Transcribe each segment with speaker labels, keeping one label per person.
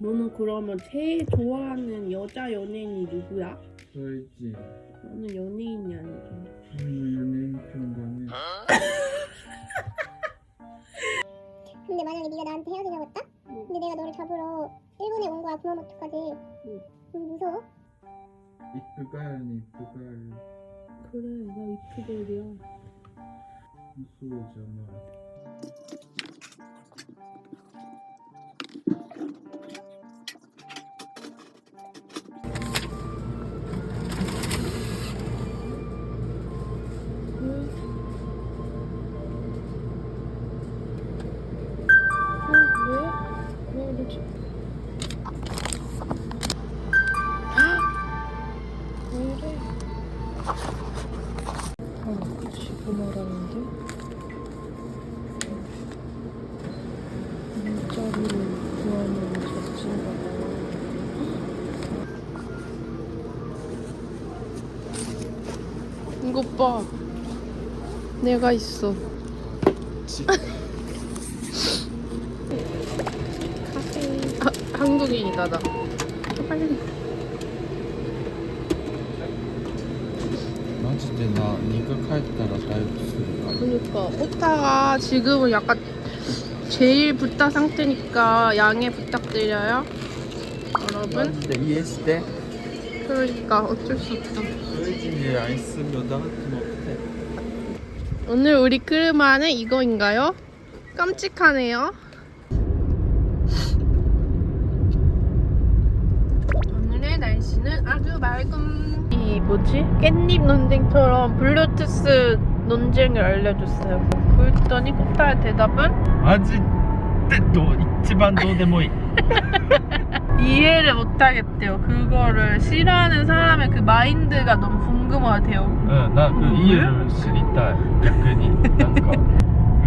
Speaker 1: 너는 그러면 제일 좋아하는 여자 연예인이 누구야?
Speaker 2: 서있지.
Speaker 1: 너는 연예인이 아니잖아.
Speaker 2: 연예인 평가네.
Speaker 3: 근데 만약에 네가 나한테 헤어지자고 했다? 근데 내가 너를 잡으러 일본에 온 거야. 그럼 어떡하지? 무서워?
Speaker 2: 이쁘가야니 이쁘가야.
Speaker 1: 그래, 나 이프델이야.
Speaker 2: 무서워잖아.
Speaker 1: 왜 이러지? 왜 이래? 지고 말하는데? 문자를 구하는 자체가 이것 봐. 내가 있어. 한국인이다 나. 빨리.
Speaker 2: 마지데 나 네가帰ったら 다이어트するから.
Speaker 1: 그러니까 오빠가 지금은 약간 제일 붓다 상태니까 양해 부탁드려요, 여러분.
Speaker 2: 마지데 이해시대.
Speaker 1: 그러니까 어쩔 수 없어.
Speaker 2: 소이진이 안 쓰면 나한테 못해.
Speaker 1: 오늘 우리 크르마는 이거인가요? 깜찍하네요. 오늘의 날씨는 아주 맑음. 이 뭐지? 깻잎 논쟁처럼 블루투스 논쟁을 알려줬어요. 그랬더니 꽃다의 대답은
Speaker 2: 마지데 이치반 どうでもいい.
Speaker 1: 이해를 못하겠대요. 그거를 싫어하는 사람의 그 마인드가 너무 궁금하대요.
Speaker 2: 응, 나 그 이해를 知りたい. 逆になんか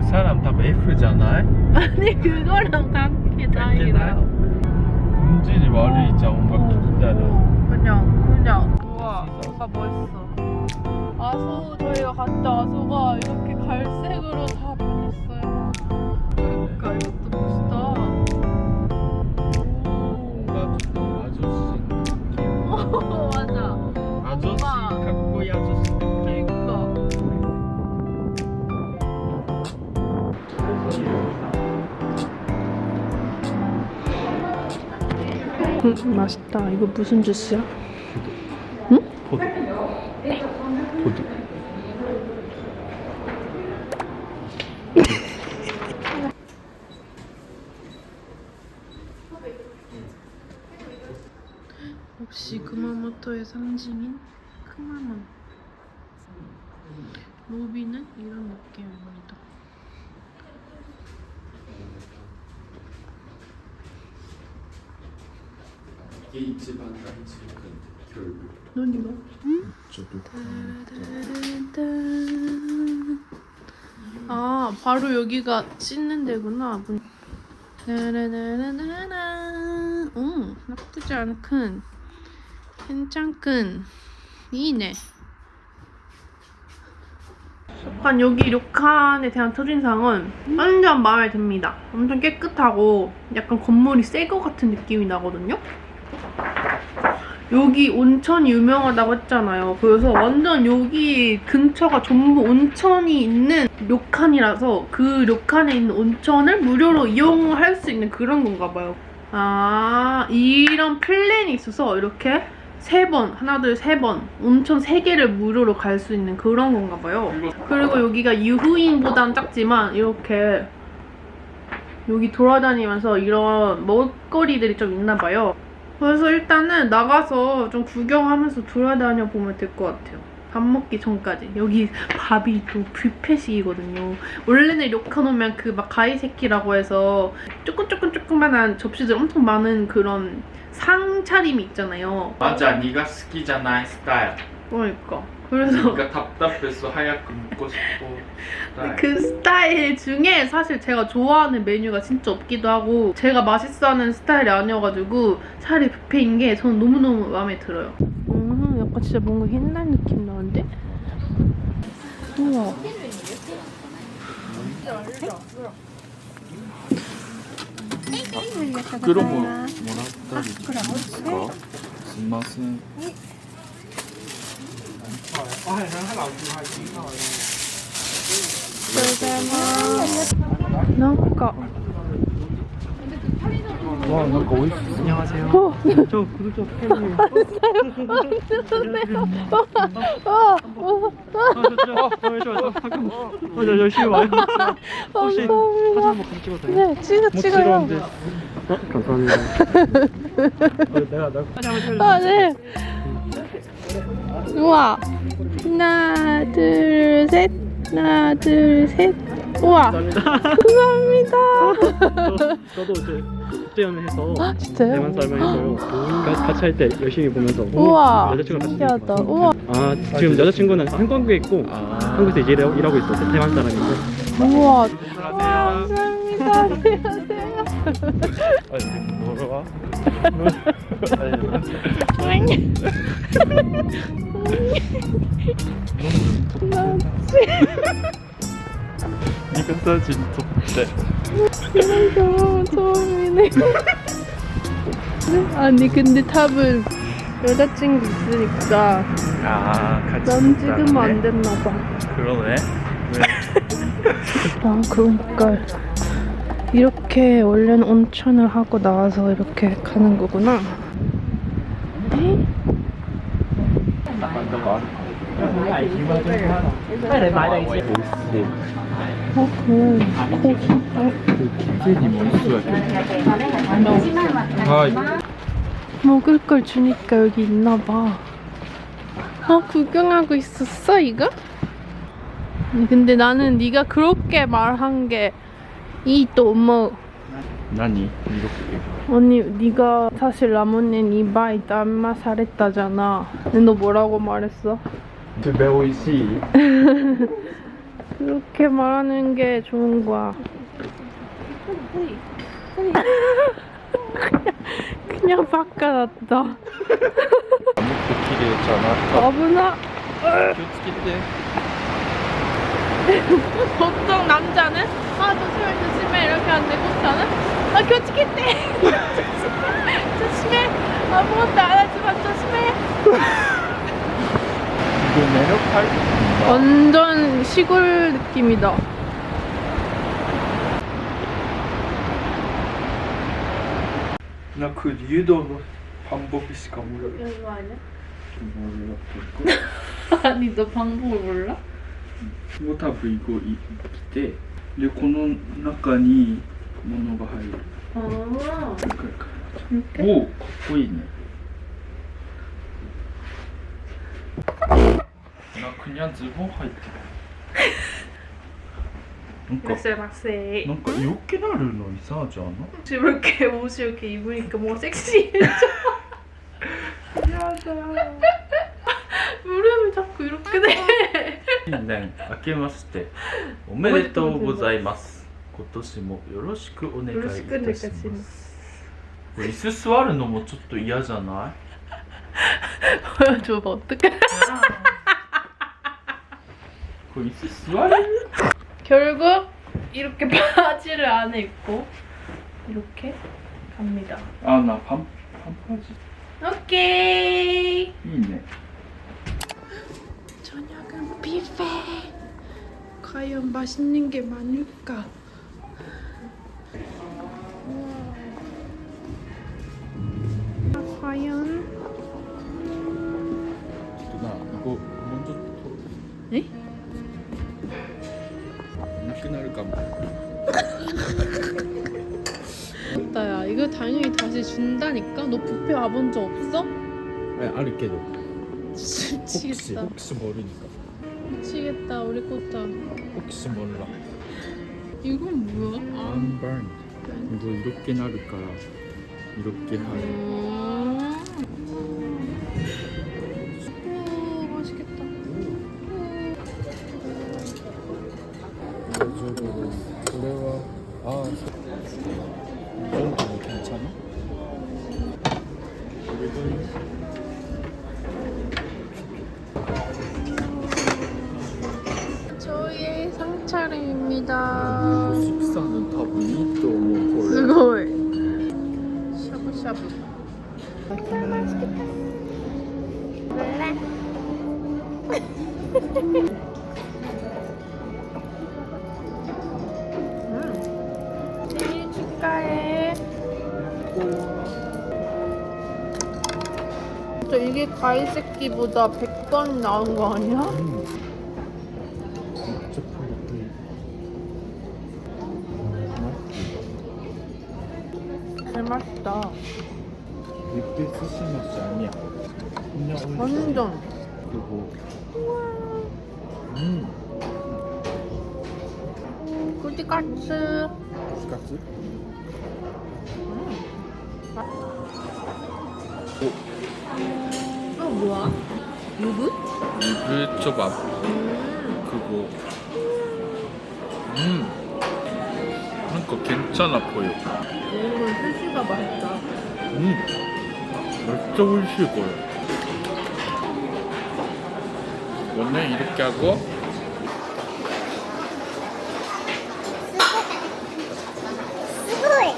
Speaker 2: 그 사람 답 F잖아.
Speaker 1: 아니 그거랑 관계 다르다요.
Speaker 2: 음질이悪いじゃん, 음악 듣기다는.
Speaker 1: 그냥 우와 뭐가 멋있어. 아소 저희가 갔다 아소가 이렇게 갈색으로 다 변했어요. 그러니까 이것도 멋있다.
Speaker 2: 뭔가 좀 아저씨 느낌.
Speaker 1: 맞아.
Speaker 2: 아저씨,
Speaker 1: 뭔가-
Speaker 2: 각고이 아저씨 느낌.
Speaker 1: 그러니까. 맛있다. 이거 무슨 주스야? 응?
Speaker 2: 포도. 포도.
Speaker 1: 역시 구마모토의 상징인 크마몬. 로비는 이런 느낌입니다.
Speaker 2: 이게 이치반 다이치 결국.
Speaker 1: 넌 이거?
Speaker 2: 저도.
Speaker 1: 아 바로 여기가 씻는 데구나. 나쁘지 않군. 괜찮군. 이네. 약간 여기 료칸에 대한 첫인상은 완전 마음에 듭니다. 엄청 깨끗하고 약간 건물이 새 거 같은 느낌이 나거든요. 여기 온천이 유명하다고 했잖아요. 그래서 완전 여기 근처가 전부 온천이 있는 료칸이라서 그 료칸에 있는 온천을 무료로 이용할 수 있는 그런 건가 봐요. 아, 이런 플랜이 있어서 이렇게 3번, 하나, 둘, 3번 온천 3개를 무료로 갈 수 있는 그런 건가 봐요. 그리고 여기가 유후인보단 작지만 이렇게 여기 돌아다니면서 이런 먹거리들이 좀 있나 봐요. 그래서 일단은 나가서 좀 구경하면서 돌아다녀 보면 될 것 같아요. 밥 먹기 전까지. 여기 밥이 또 뷔페식이거든요. 원래는 료칸 오면 그 막 가이세키라고 해서 조금만한 접시들 엄청 많은 그런 상차림이 있잖아요.
Speaker 2: 맞아, 네가 好きじゃない 스타일.
Speaker 1: 그러니까. 그래서
Speaker 2: 네가 답답해서 하얗게 먹고 싶고 스타일.
Speaker 1: 그 스타일 중에 사실 제가 좋아하는 메뉴가 진짜 없기도 하고 제가 맛있어하는 스타일이 아니어가지고 차라리 뷔페인 게 저는 너무너무 마음에 들어요. 약간 진짜 뭔가 옛날 느낌 나는데? 우와.
Speaker 2: 袋ももらったりですか？すみません。
Speaker 1: なんか
Speaker 2: わあ、なんか美味しそう。 안녕하세요. 저 구독자 팬이에요. 저 열심히 와요. 혹시 사진 한번 같이 찍어도 돼요?
Speaker 1: 네, 찍어요.
Speaker 2: 감사합니다. 내가
Speaker 1: 아, 네. 우와. 하나, 둘, 셋. 하나, 둘, 셋. 우와. 감사합니다.
Speaker 2: 저도 이제 국제연애해서
Speaker 1: 진짜요?
Speaker 2: 대만 살만 해서요. 같이 할 때 열심히 보면서
Speaker 1: 우와.
Speaker 2: 여자친구 같이
Speaker 1: 신기하다.
Speaker 2: 봤어요.
Speaker 1: 우와.
Speaker 2: 아, 지금 여자친구는 한국에 있고 한국에서 이제 일하고 있어요. 대만 사람인데.
Speaker 1: 우와.
Speaker 2: 안녕하세요.
Speaker 1: 감사합니다. 안녕하세요.
Speaker 2: 아니, 뭐로 와? 이거 사진 찍대.
Speaker 1: 너무 처음이네. 아니 근데 탑은 여자친구 있으니까
Speaker 2: 아, 같이
Speaker 1: 난 찍으면 안 됐나 봐.
Speaker 2: 그러네.
Speaker 1: 아 그러니까 이렇게 원래는 온천을 하고 나와서 이렇게 가는 거구나. 에이? 먹을 걸 주니까 여기 있나 봐. 구경하고 있었어 이거? 근데 나는 네가 그렇게 말한 게 이 또 엄마
Speaker 2: 何이렇게
Speaker 1: 언니 네가 사실 라모넨 이바이 땀마 잘했다잖아. 근데 너 뭐라고 말했어?
Speaker 2: 집에 오이시
Speaker 1: 그렇게 말하는 게 좋은 거야. 그냥 바꿔놨다.
Speaker 2: 길이었잖아.
Speaker 1: 아브나.
Speaker 2: 気をつけて.
Speaker 1: 보통 남자는 조심해 이렇게 하는데 꽃사는 교치겠대. 조심해. 아무것도 안 하지만 조심해.
Speaker 2: 이거 매력 팔.
Speaker 1: 완전 시골 느낌이다.
Speaker 2: 나 그 유도의 방법이しか 몰라.
Speaker 1: 이거 아니야?
Speaker 2: 몰라.
Speaker 1: 아니 너 방법을 몰라?
Speaker 2: 뭐多分이거 이때でこの中に物が入る.
Speaker 1: 아
Speaker 2: 이렇게. 오, かっこいいね. 나 그냥ズボン 入ってる.
Speaker 1: 막세.
Speaker 2: 뭔가 이렇게 나르는 거 이상하지 않아?
Speaker 1: 지금 이렇게 옷이 이렇게 입으니까 뭔가 섹시해져. 미안하다. 무릎이 자꾸 이렇게 돼.
Speaker 2: 新年明けましておめでとうございます。今年もよろしくお願いいたします。これ椅子座るのもちょっと嫌じゃない？
Speaker 1: 보여줘봐 어떡해.
Speaker 2: これ椅子座れる？
Speaker 1: 결국 이렇게 바지를 안에 입고 이렇게 갑니다.
Speaker 2: 아, 나 반바지.
Speaker 1: 오케이.
Speaker 2: いいね.
Speaker 1: 저녁은 뷔페. 과연 맛있는 게 많을까? 과연?
Speaker 2: 나 이거 먼저 털어.
Speaker 1: 네?
Speaker 2: なくなるかも.
Speaker 1: 나야 이거 당연히 다시 준다니까? 너 뷔페 와본 적 없어?
Speaker 2: 네, あるけど.
Speaker 1: 미치겠다.
Speaker 2: 혹시 모르니까.
Speaker 1: 미치겠다 우리 꽃다.
Speaker 2: 혹시 몰라.
Speaker 1: 이건 뭐야?
Speaker 2: Unburned. 이거 이렇게 나를から 이렇게 하래.
Speaker 1: 오 맛있겠다.
Speaker 2: 그래와 이 정도는 괜찮아?
Speaker 1: 저희의 상차림입니다.
Speaker 2: 식사는 다 bonito, もうこれ.
Speaker 1: すごい
Speaker 3: 몰라.
Speaker 1: 생일 축하해. 진짜 이게 과일 새끼보다 100번 나은 거 아니야?
Speaker 2: 진짜 푸릇푸릇.
Speaker 1: 잘 맛있다.
Speaker 2: 육회 스시 맛이 아니야. 그냥 오이시.
Speaker 1: 완전.
Speaker 2: 그리고
Speaker 1: 꿀띠까츠.
Speaker 2: 스카츠?
Speaker 1: 뭐야? 누구?
Speaker 2: 유부초밥. 그리고 그러니까 괜찮아 보여.
Speaker 1: 이건 스시가 맛있다.
Speaker 2: 진짜 맛있을 거야. 이거는 이렇게 하고
Speaker 3: 스고이.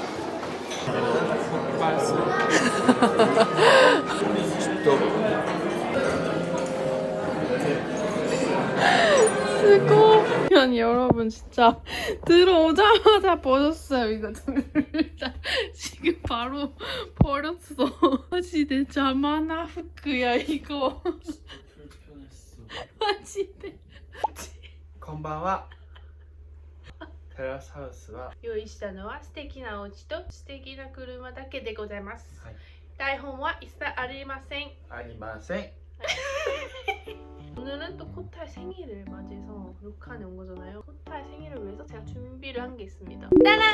Speaker 1: 쓰고. 아니 여러분 진짜 들어오자마자 버렸어요 이거 둘 다. 지금 바로 버렸어. 마지대 자마나 후크야 이거.
Speaker 2: 불편했어.
Speaker 1: 마지대.
Speaker 2: こんばんは。テラスハウスは
Speaker 1: 用意したのは素敵なお家と素敵な車だけでございます。
Speaker 2: はい
Speaker 1: 台本は一切ありません。
Speaker 2: ありません。
Speaker 1: 오늘은 또 코타의 생일을 맞이해서 루칸에 온 거잖아요. 코타의 생일을 위해서 제가 준비를 한 게 있습니다. 짜란!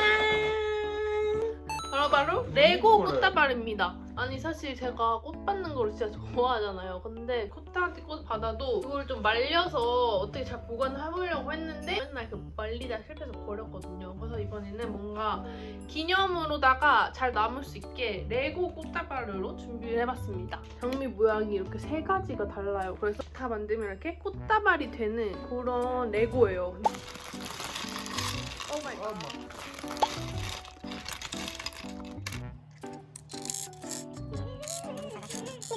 Speaker 1: 바로 레고 꽃다발입니다. 아니 사실 제가 꽃 받는 걸 진짜 좋아하잖아요. 근데 코타한테 꽃 받아도 그걸 좀 말려서 어떻게 잘 보관을 해보려고 했는데 맨날 그 말리다 실패해서 버렸거든요. 그래서 이번에는 뭔가 기념으로다가 잘 남을 수 있게 레고 꽃다발로 준비를 해봤습니다. 장미 모양이 이렇게 세 가지가 달라요. 그래서 다 만들면 이렇게 꽃다발이 되는 그런 레고예요. 오 마이 갓.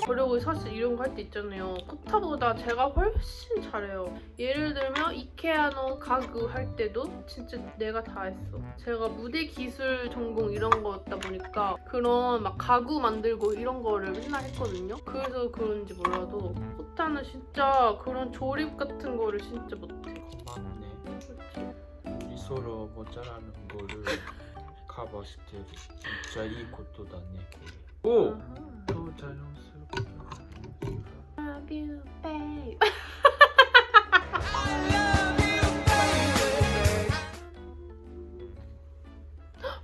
Speaker 1: 그리고 사실 이런 거 할 때 있잖아요. 코타보다 제가 훨씬 잘해요. 예를 들면 이케아노 가구 할 때도 진짜 내가 다 했어. 제가 무대 기술 전공 이런 거였다 보니까 그런 막 가구 만들고 이런 거를 맨날 했거든요. 그래서 그런지 몰라도 코타는 진짜 그런 조립 같은 거를 진짜 못해.
Speaker 2: 맞네. 우리 서로 모자라는 거를 커버시켜도 진짜 이 것도 다네. 오! 더 자연스럽게.
Speaker 1: Love you, babe.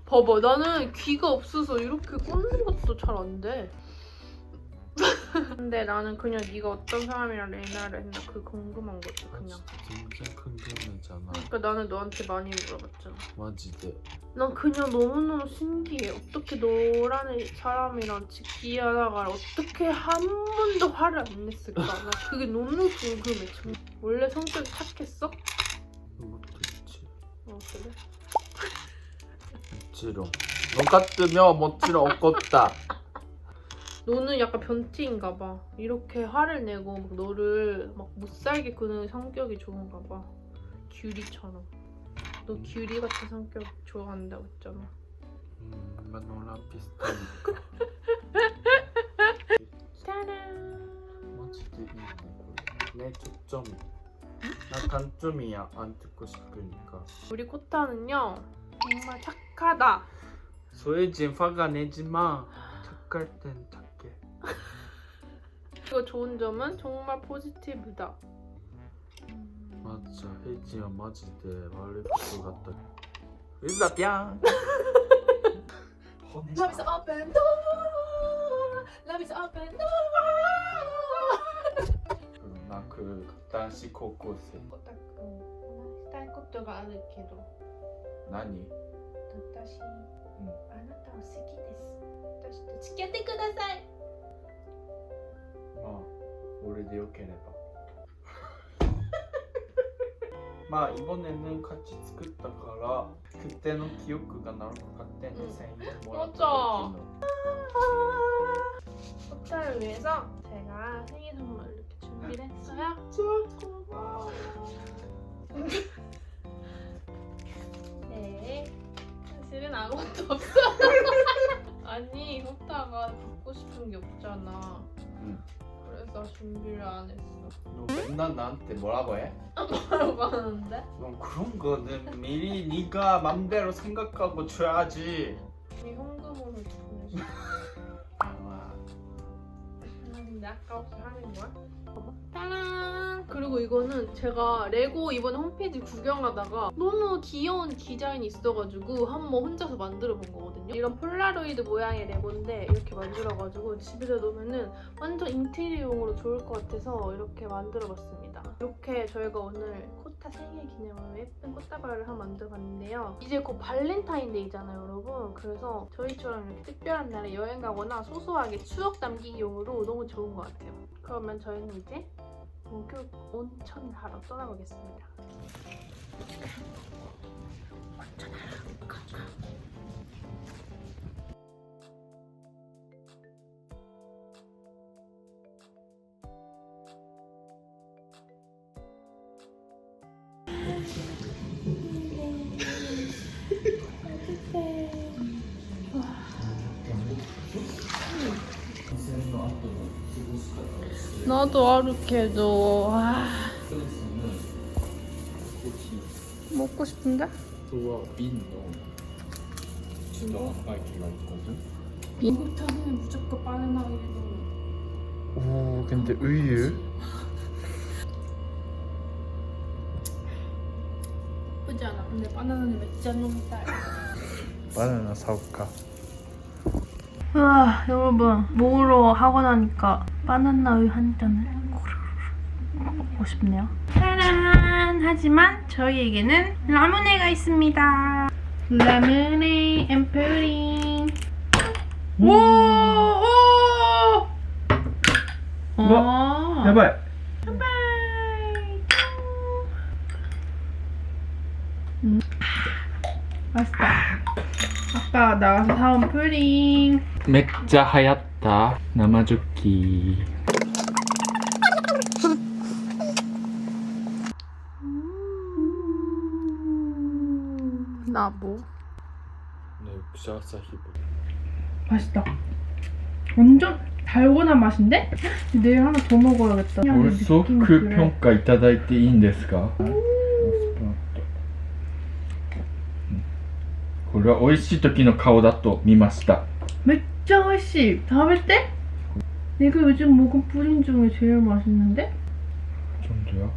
Speaker 1: 봐봐, 나는 귀가 없어서 이렇게 꽂는 것도 잘 안 돼. 근데 나는 그냥 네가 어떤 사람이랑 레이나를 했나 그게 궁금한 거지 그냥.
Speaker 2: 진짜 궁금하잖아.
Speaker 1: 그러니까 나는 너한테 많이 물어봤잖아.
Speaker 2: 마지대.
Speaker 1: 난 그냥 너무너무 신기해. 어떻게 너라는 사람이랑 기하다가 어떻게 한 번도 화를 안 냈을까? 나 그게 너무 궁금해. 정말. 원래 성격이 착했어?
Speaker 2: 그것도 있지.
Speaker 1: 그래?
Speaker 2: もちろん. 너 같으면 もちろん 怒った.
Speaker 1: 너는 약간 변태인가 봐. 이렇게 화를 내고 막 너를 막 못살게 구는 성격이 좋은가 봐. 규리처럼. 너 규리 같은 성격 좋아한다고 했잖아.
Speaker 2: 너랑 비슷하니까.
Speaker 1: 짜란.
Speaker 2: 마지대 이네これ. 내 초점이. 나 단점이야. 안 듣고 싶으니까.
Speaker 1: 우리 코타는요 정말 착하다.
Speaker 2: 소혜진 화가 내지마. 착할 땐 착해.
Speaker 1: 그리고 좋은 점은 정말 포지티브다.
Speaker 2: 맞아. 혜진아 마지대 말릴 것 같다. 의사 뿅.
Speaker 1: Love is up and down. Love is up and down.
Speaker 2: 나 그男子高校生.
Speaker 1: したいことがあるけど
Speaker 2: 何?
Speaker 1: 私、あなたを好きです。私と付き合ってください。
Speaker 2: 마, 오래돼よければ. 마, 이번에는 같이 作ったから 그때의 기억가 나올 것 같아. 내 생일
Speaker 1: 맞아. 코타를 위해서 제가 생일 선물 네. 사실은 아무것도 없어. 아니, 호타가 받고 싶은 게 없잖아.
Speaker 4: 응.
Speaker 1: 그래서 준비를 안 했어.
Speaker 4: 너 맨날 나한테 뭐라고 해?
Speaker 1: 뭐라고 하는데?
Speaker 4: 넌 그런 거는 미리 네가 맘대로 생각하고 줘야지.
Speaker 1: 이 현금으로 주고
Speaker 4: 아,
Speaker 1: 근데 아까워서 하는 거야? 짜란! 그리고 이거는 제가 레고 이번에 홈페이지 구경하다가 너무 귀여운 디자인이 있어가지고 한번 혼자서 만들어 본 거거든요. 이런 폴라로이드 모양의 레고인데 이렇게 만들어가지고 집에다 놓으면은 완전 인테리어용으로 좋을 것 같아서 이렇게 만들어 봤습니다. 이렇게 저희가 오늘 코타 생일 기념으로 예쁜 꽃다발을 한번 만들어 봤는데요. 이제 곧 발렌타인데이잖아요, 여러분. 그래서 저희처럼 이렇게 특별한 날에 여행 가거나 소소하게 추억 남기기용으로 너무 좋은 것 같아요. 그러면 저희는 이제 목욕 온천 하러 떠나보겠습니다. 온천 하러 가자. 나도 아르케도 먹고 싶은데?
Speaker 4: 그거 빈도 진짜 아이키가 있거든.
Speaker 1: 미국 타면 무조건 바나나 우유.
Speaker 2: 오 근데 우유?
Speaker 1: 예쁘지 않아? 근데 바나나는 맵지 않는 딸.
Speaker 2: 바나나 사올까?
Speaker 1: 와 여러분 목으로 하고 나니까 바나나 우유 한 잔을 먹고 싶네요. 짜란! 하지만 저희에게는 라무네가 있습니다. 라무네 앤 푸딩. 오! 오!
Speaker 2: 야바이!
Speaker 1: 맛있다. 아까 나가서 사온 푸딩.
Speaker 2: めっちゃ流行った生ジョッキ
Speaker 1: 나 뭐?
Speaker 4: 네, 샤사히브.
Speaker 1: 맛있다. 완전 달고난 맛인데? 내일 하나 더 먹어야겠다.
Speaker 2: 벌써 그 평가 いただいていいんですか? これは美味しい時の顔だと見ました
Speaker 1: 진짜 맛있지? 다음에 때? 내가 요즘 먹은 푸딩 중에 제일 맛있는데?
Speaker 2: 정도야?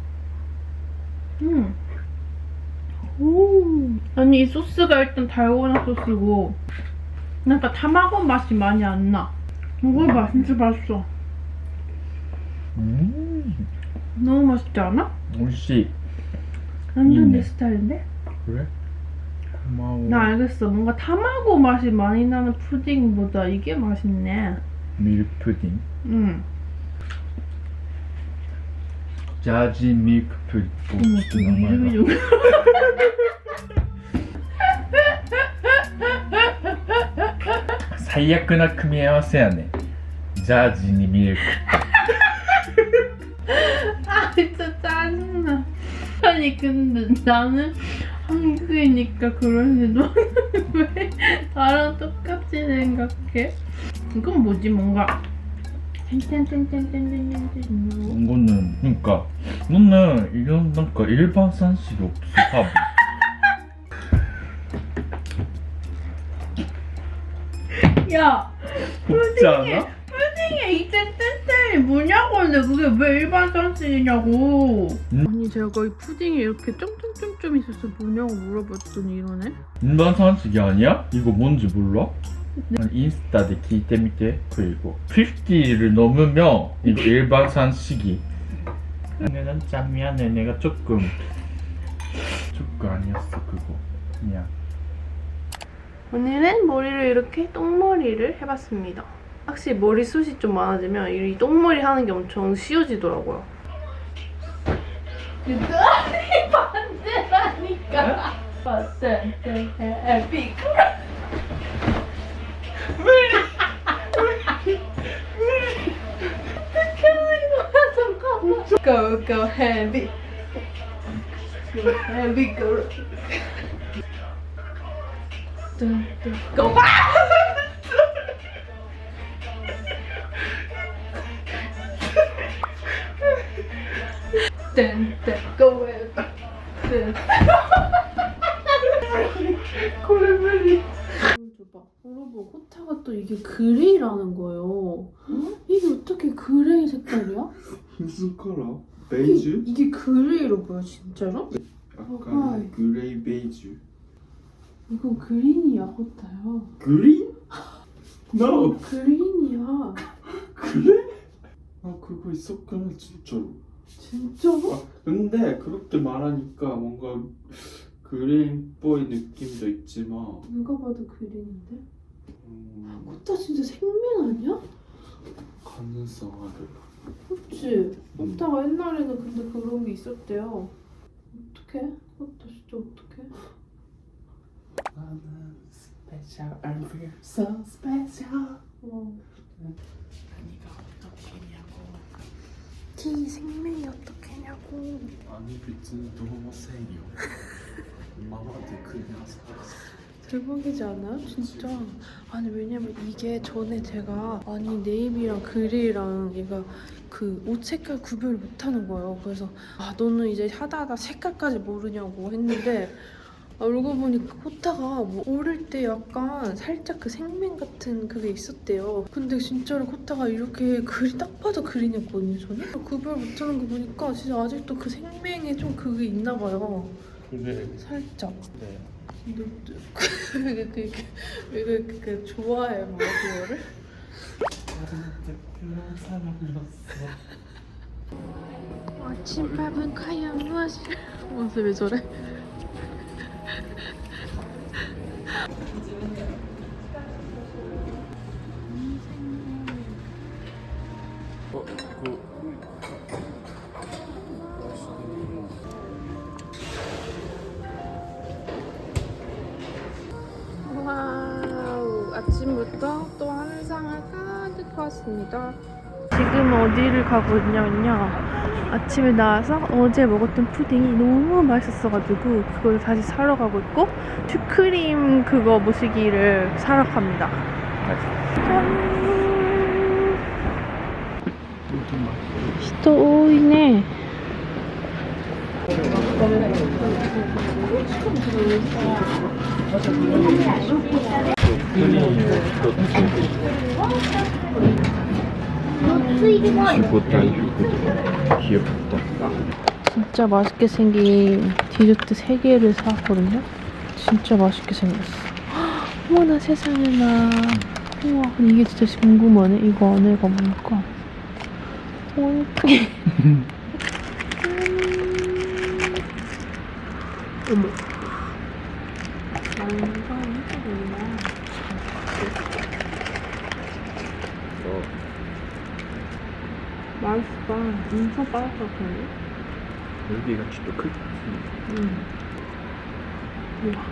Speaker 1: 오. 아니 이 소스가 일단 달고나 소스고 뭔가 타마고 맛이 많이 안 나. 먹어봐, 진짜 맛있어. 너무 맛있지 않아?
Speaker 2: 美味しい
Speaker 1: 완전 내 스타일인데?
Speaker 2: 그래? 고마워
Speaker 1: 나 알겠어. 뭔가 타마고 맛이 많이 나는 푸딩보다 이게 맛있네.
Speaker 2: 밀크 푸딩
Speaker 1: 응.
Speaker 2: 자지 밀크 푸딩
Speaker 1: 이름이 좀
Speaker 2: 最悪な組み合わせやねジャージにミルク
Speaker 1: 아 진짜 짜증나. 아니 근데 나는 한국이니까 그런데 너는 왜 나랑 똑같이 생각해? 이건 뭐지? 뭔가 땡땡땡땡땡땡땡
Speaker 2: 이거는 그러니까 너는 이런 뭔가 일반 산식이 없어 답이
Speaker 1: 야!
Speaker 2: 없지 않아?
Speaker 1: 푸딩에 이 땡땡땡이 뭐냐고. 근데 그게 왜 일반 산식이냐고. 아니 제가 이 푸딩에 이렇게 점점점점 있어서 뭐냐고 물어봤더니 이러네.
Speaker 2: 일반 산식이 아니야? 이거 뭔지 몰라? 아니, 인스타에 聞いてみて 그리고 50를 넘으면 이거 일반 산식이 근데 난 참 미안해 내가 조금 아니었어 그거 미안
Speaker 1: 오늘은 머리를 이렇게 똥머리를 해봤습니다. 확실히 머리숱이 좀 많아지면 이 똥머리 하는 게 엄청 쉬워지더라고요. 반대라니까. 반대. 에픽. 어떻게 하는 거야? 잠깐만. Go heavy. Go heavy, go. Go back. Go heavy. 고래멜리. 줘봐. 여러분, 호타가 또 이게 그레이라는 거예요. 이게 어떻게 그레이 색깔이야?
Speaker 4: 무슨 컬러? 베이지?
Speaker 1: 이게 그레이로 보여 진짜로?
Speaker 4: 약간 그레이 베이지.
Speaker 1: 이건 그린이야 호타야.
Speaker 4: 그린? No.
Speaker 1: 그린이야.
Speaker 4: 그래? 아 그거 있었구나 진짜로.
Speaker 1: 진짜로?
Speaker 4: 아, 근데 그렇게 말하니까 뭔가 그린 보이 느낌도 있지만
Speaker 1: 누가 봐도 그린인데? 호타 진짜 생면 아니야?
Speaker 4: 가능성 아들.
Speaker 1: 그치? 호타가 옛날에는 근데 그런 게 있었대요. 어떡해? 호타 진짜 어떡해?
Speaker 4: 나는 스페셜 I feel so special. 아니가 어떻게 했냐고.
Speaker 1: 티 생명이 어떻게 했냐고.
Speaker 4: 아니別に どうもせんよ.今まで그냥 살았어.
Speaker 1: 대박이지 않아요? 진짜. 아니 왜냐면 이게 전에 제가 아니 네이비랑 그레이랑 얘가 그 옷 색깔 구별을 못하는 거예요. 그래서 아 너는 이제 하다하다 색깔까지 모르냐고 했는데 알고 보니까 호타가 뭐 어릴 때 약간 살짝 그 생맹 같은 그게 있었대요. 근데 진짜로 호타가 이렇게 그리 딱 봐도 그린이었거든요 저는. 구별 못하는 거 보니까 진짜 아직도 그 생맹에 좀 그게 있나 봐요.
Speaker 4: 그래.
Speaker 1: 살짝.
Speaker 4: 네.
Speaker 1: 왜 그렇게 좋아해 막 그거를?
Speaker 4: 나한테 별로 사랑이었어.
Speaker 1: 아침밥은 과연 무엇을? 무슨 왜 저래? 와우, 아침부터 또 한 상을 가득 왔습니다. 지금 어디를 가고 있냐면요. 아침에 나와서 어제 먹었던 푸딩이 너무 맛있었어가지고 그걸 다시 사러 가고 있고 슈크림 그거 모시기를 사러 갑니다. 짠! 人多いね。진짜 맛있게 생긴 디저트 3개를 사왔거든요. 진짜 맛있게 생겼어. 어머나 세상에나. 우와, 근데 이게 진짜 궁금하네. 이거 안에가 뭘까? 예쁘게. 어머. 완전 예쁘구나. 맛있다. 엄청 바삭바삭한데?
Speaker 4: 여기가 진짜 크지.
Speaker 1: 우와.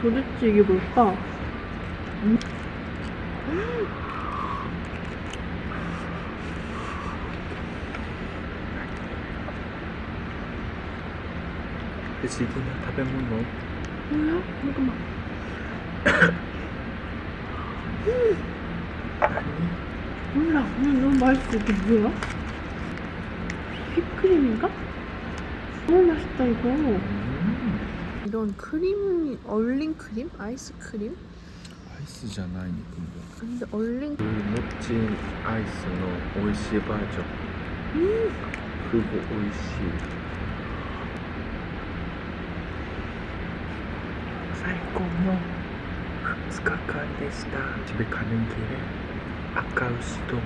Speaker 1: 도대체 이게 뭘까?
Speaker 4: 지금 다배문노.
Speaker 1: 뭐야? 잠깐만. 몰라. 너무 맛있어. 이게 뭐야? 휘크림인가? 너무 맛있다 이거. 이런 크림, 얼린 크림? 아이스크림?
Speaker 4: 아이스잖아 이거.
Speaker 1: 근데 얼린
Speaker 4: 그 멋진 아이스의 美味しい 버전. 그거 美味しい. 최고의 2日間でした. 집에 가는 길에 아까우시동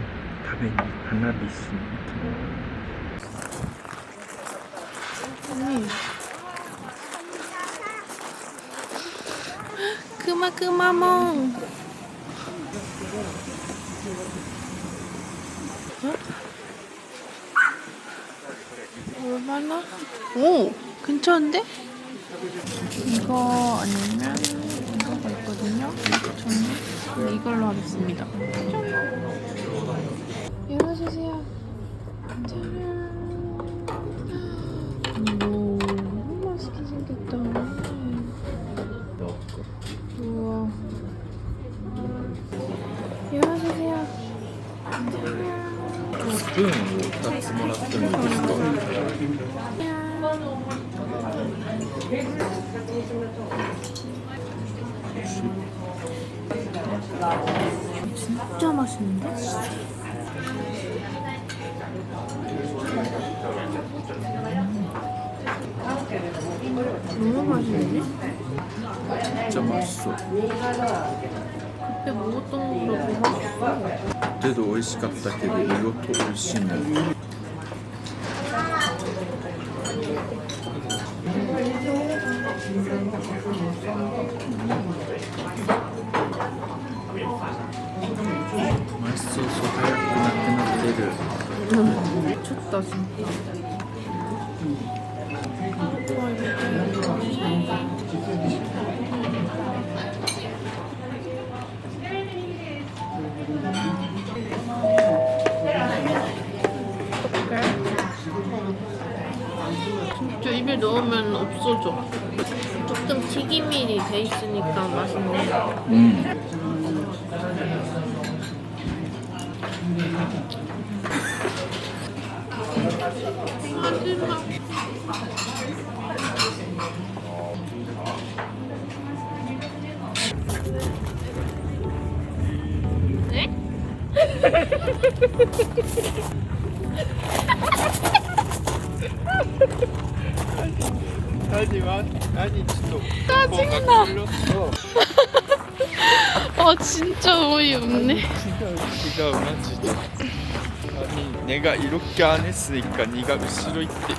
Speaker 4: 다베니 하나비스입니다.
Speaker 1: 아니. 그마몽. 얼마나? 오, 괜찮은데? 이거 아니면 이거가 있거든요. 저는 이걸로 하겠습니다. 열어주세요. 너무 맛있게 생겼다. 우와. 이러주세요.
Speaker 4: スプーンを2つもらってもいいですか？
Speaker 1: 진짜 맛있는데? 너무 맛있는데?
Speaker 4: 진짜 맛있어.
Speaker 1: 그때 먹었던 거보다 더 맛있어.
Speaker 4: 그때도 美味しかったけど、色と美味しいもん。 맛있어서早くなくなってる。
Speaker 1: 미쳤다 진짜. 진짜 입에 넣으면 없어져. 조금 튀김이 돼 있으니까 맛있네. 마지막. 네?
Speaker 4: 아니
Speaker 1: 짜증나. 아 진짜 어이없네.
Speaker 4: 違うマジで。아니 내가 이렇게 안 했으니까 네가後ろ行って